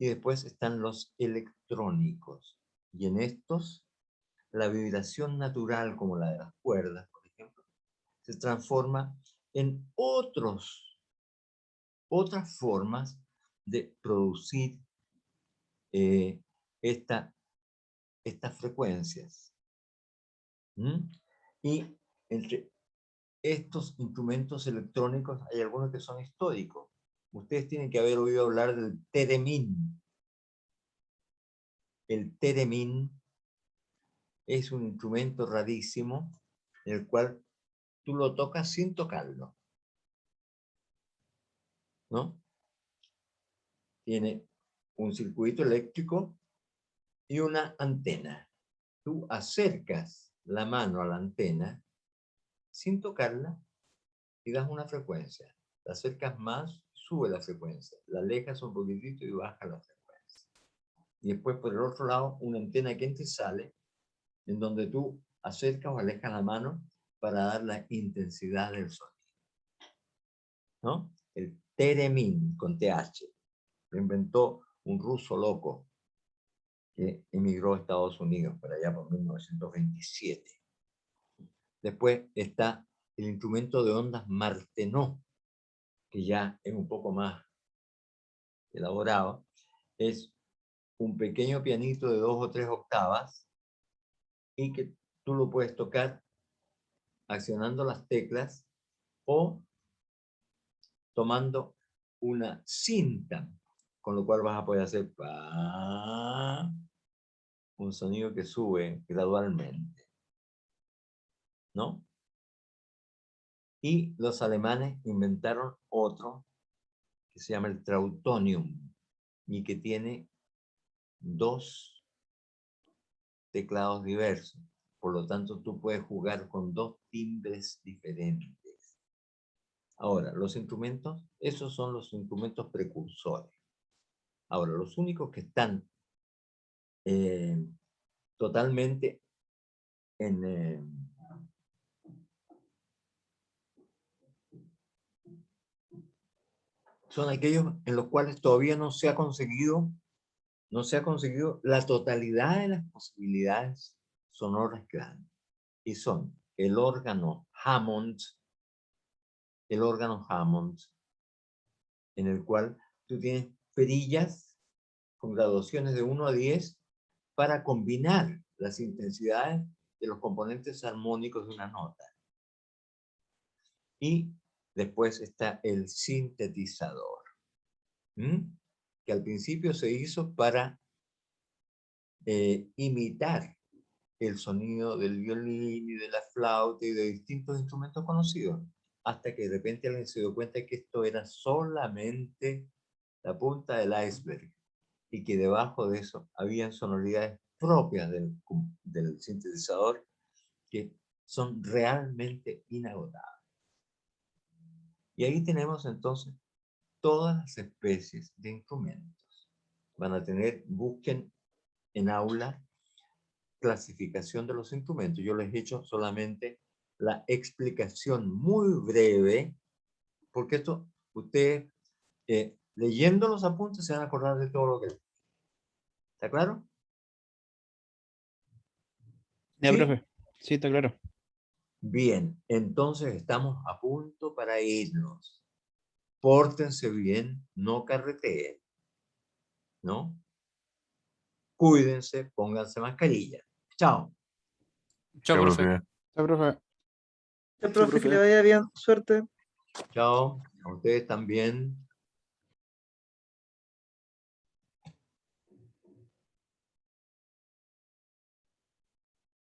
Y después están los electrónicos. Y en estos, la vibración natural, como la de las cuerdas, por ejemplo, se transforma en otras formas de producir estas frecuencias. Y entre estos instrumentos electrónicos hay algunos que son históricos. Ustedes tienen que haber oído hablar del Theremin. El Theremin es un instrumento rarísimo en el cual tú lo tocas sin tocarlo, ¿no? Tiene un circuito eléctrico y una antena. Tú acercas la mano a la antena sin tocarla y das una frecuencia. La acercas más, sube la frecuencia. La alejas un poquitito y baja la frecuencia. Y después por el otro lado, una antena que entra y sale, en donde tú acercas o alejas la mano para dar la intensidad del sonido. ¿No? El Theremin con TH. Lo inventó un ruso loco que emigró a Estados Unidos para allá por 1927. Después está el instrumento de ondas Martenot, que ya es un poco más elaborado. Es un pequeño pianito de 2 o 3 octavas y que tú lo puedes tocar accionando las teclas o tomando una cinta, con lo cual vas a poder hacer un sonido que sube gradualmente, ¿no? Y los alemanes inventaron otro que se llama el Trautonium y que tiene 2 teclados diversos. Por lo tanto, tú puedes jugar con 2 timbres diferentes. Ahora, los instrumentos, esos son los instrumentos precursores. Ahora, los únicos que están totalmente son aquellos en los cuales todavía no se ha conseguido la totalidad de las posibilidades sonoras que dan. Y son el órgano Hammond, en el cual tú tienes perillas con graduaciones de 1 a 10 para combinar las intensidades de los componentes armónicos de una nota. Y Después está el sintetizador, que al principio se hizo para imitar el sonido del violín y de la flauta y de distintos instrumentos conocidos, hasta que de repente alguien se dio cuenta que esto era solamente la punta del iceberg y que debajo de eso habían sonoridades propias del sintetizador que son realmente inagotables. Y ahí tenemos entonces todas las especies de instrumentos. Van a tener, busquen en aula clasificación de los instrumentos. Yo les he hecho solamente la explicación muy breve, porque esto, ustedes leyendo los apuntes se van a acordar de todo lo que... ¿Está claro? Ya, ¿Sí? profe. Sí, está claro. Bien, entonces estamos a punto para irnos. Pórtense bien, no carreteen, ¿no? Cuídense, pónganse mascarilla. Chao. Chao, Ya, profe. profe. Ya, profe. Ya, profe, que le vaya bien. Suerte. Chao. A ustedes también.